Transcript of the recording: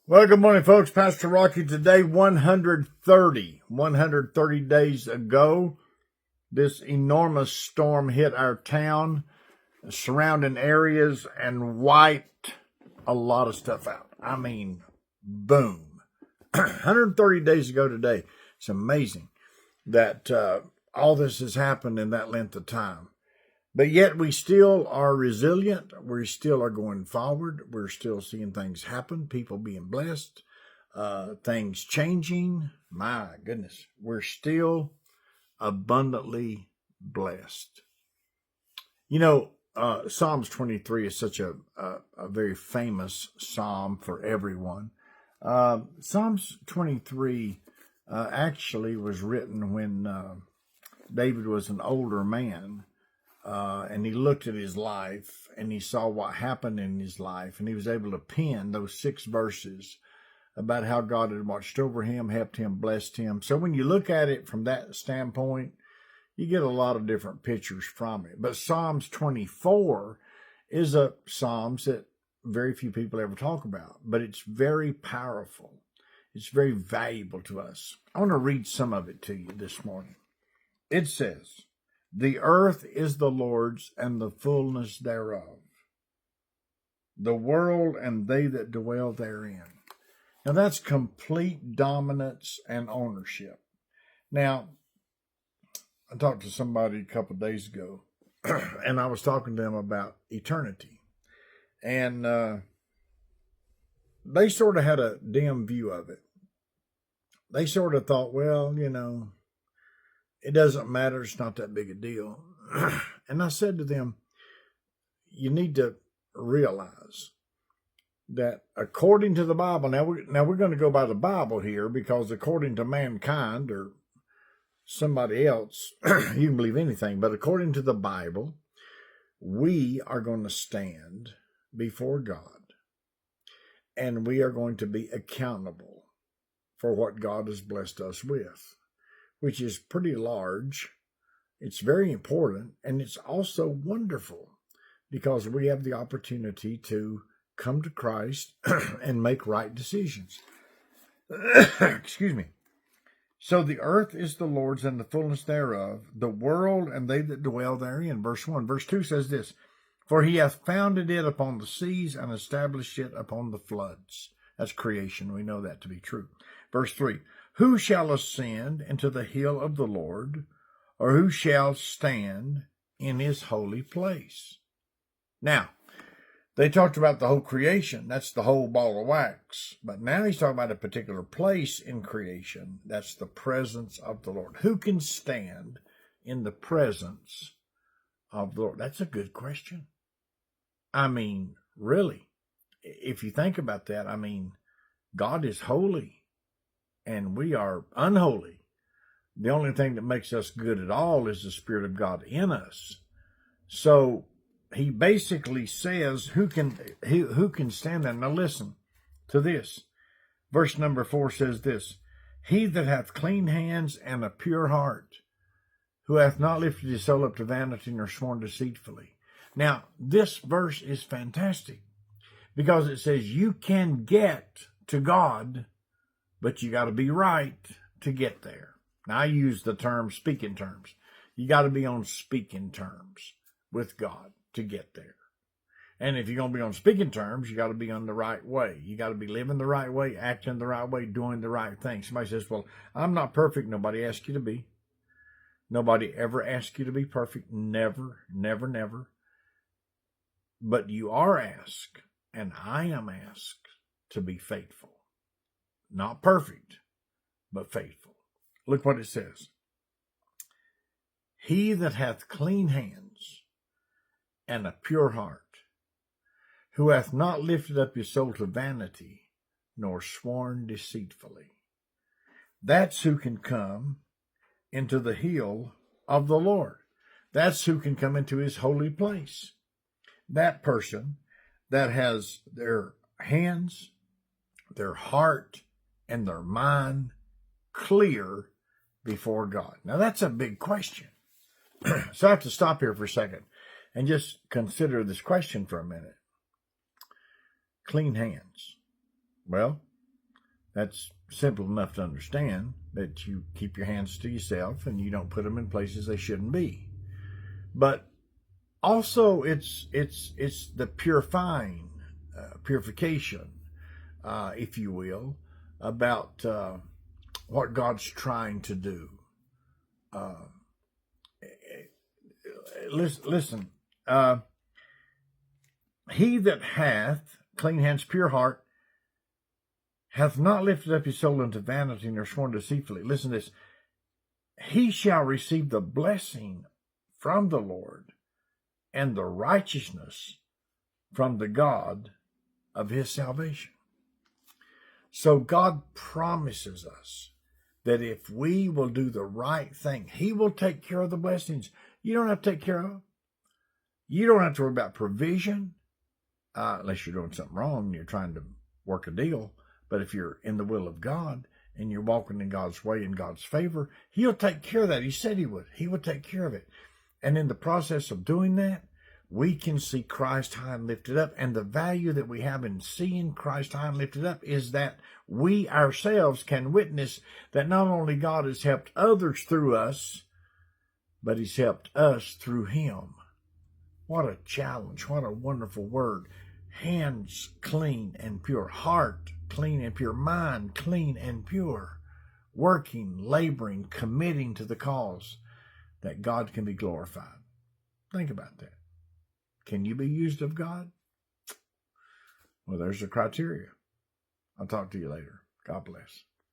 Well, good morning, folks. Pastor Rocky today, 130 days ago, this enormous storm hit our town, surrounding areas, and wiped a lot of stuff out. I mean, boom. 130 days ago today. It's amazing that all this has happened in that length of time. But yet we still are resilient. We still are going forward. We're still seeing things happen, people being blessed, things changing. My goodness, we're still abundantly blessed. You know, Psalms 23 is such a very famous psalm for everyone. Psalms 23 actually was written when David was an older man. And he looked at his life and he saw what happened in his life, and he was able to pen those 6 verses about how God had watched over him, helped him, blessed him. So when you look at it from that standpoint, you get a lot of different pictures from it. But Psalms 24 is a Psalms that very few people ever talk about, but it's very powerful. It's very valuable to us. I want to read some of it to you this morning. It says, "The earth is the Lord's and the fullness thereof, the world and they that dwell therein." Now that's complete dominance and ownership. Now, I talked to somebody a couple of days ago, and I was talking to them about eternity. And they sort of had a dim view of it. They sort of thought, well, it doesn't matter. It's not that big a deal. And I said to them, you need to realize that according to the Bible, now we're going to go by the Bible here, because according to mankind or somebody else, you can believe anything, but according to the Bible, we are going to stand before God, and we are going to be accountable for what God has blessed us with, which is pretty large. It's very important, and it's also wonderful because we have the opportunity to come to Christ and make right decisions. Excuse me. So the earth is the Lord's and the fullness thereof, the world and they that dwell therein. Verse 1. Verse 2 says this, "For he hath founded it upon the seas and established it upon the floods." That's creation. We know that to be true. Verse 3. "Who shall ascend into the hill of the Lord, or who shall stand in his holy place?" Now, they talked about the whole creation. That's the whole ball of wax. But now he's talking about a particular place in creation. That's the presence of the Lord. Who can stand in the presence of the Lord? That's a good question. I mean, really, if you think about that, I mean, God is holy and we are unholy. The only thing that makes us good at all is the Spirit of God in us. So he basically says, who can stand there? Now listen to this. Verse number 4 says this, "He that hath clean hands and a pure heart, who hath not lifted his soul up to vanity nor sworn deceitfully." Now, this verse is fantastic because it says you can get to God, but you got to be right to get there. Now, I use the term speaking terms. You got to be on speaking terms with God to get there. And if you're going to be on speaking terms, you got to be on the right way. You got to be living the right way, acting the right way, doing the right thing. Somebody says, well, I'm not perfect. Nobody asked you to be. Nobody ever asked you to be perfect. Never, never, never. But you are asked, and I am asked, to be faithful. Not perfect, but faithful. Look what it says. "He that hath clean hands and a pure heart, who hath not lifted up his soul to vanity, nor sworn deceitfully." That's who can come into the hill of the Lord. That's who can come into his holy place. That person that has their hands, their heart, and their mind clear before God. Now that's a big question. So I have to stop here for a second and just consider this question for a minute. Clean hands. Well, That's simple enough to understand, that you keep your hands to yourself and you don't put them in places they shouldn't be. But also, it's the purifying, purification, if you will, about what God's trying to do. Listen. He that hath clean hands, pure heart, hath not lifted up his soul unto vanity, nor sworn deceitfully. Listen to this. He shall receive the blessing from the Lord and the righteousness from the God of his salvation. So God promises us that if we will do the right thing, he will take care of the blessings. You don't have to take care of them. You don't have to worry about provision, unless you're doing something wrong and you're trying to work a deal. But if you're in the will of God and you're walking in God's way, in God's favor, he'll take care of that. He said he would. He would take care of it. And in the process of doing that, we can see Christ high and lifted up. And the value that we have in seeing Christ high and lifted up is that we ourselves can witness that not only God has helped others through us, but he's helped us through him. What a challenge. What a wonderful word. Hands clean and pure. Heart clean and pure. Mind clean and pure. Working, laboring, committing to the cause that God can be glorified. Think about that. Can you be used of God? Well, there's the criteria. I'll talk to you later. God bless.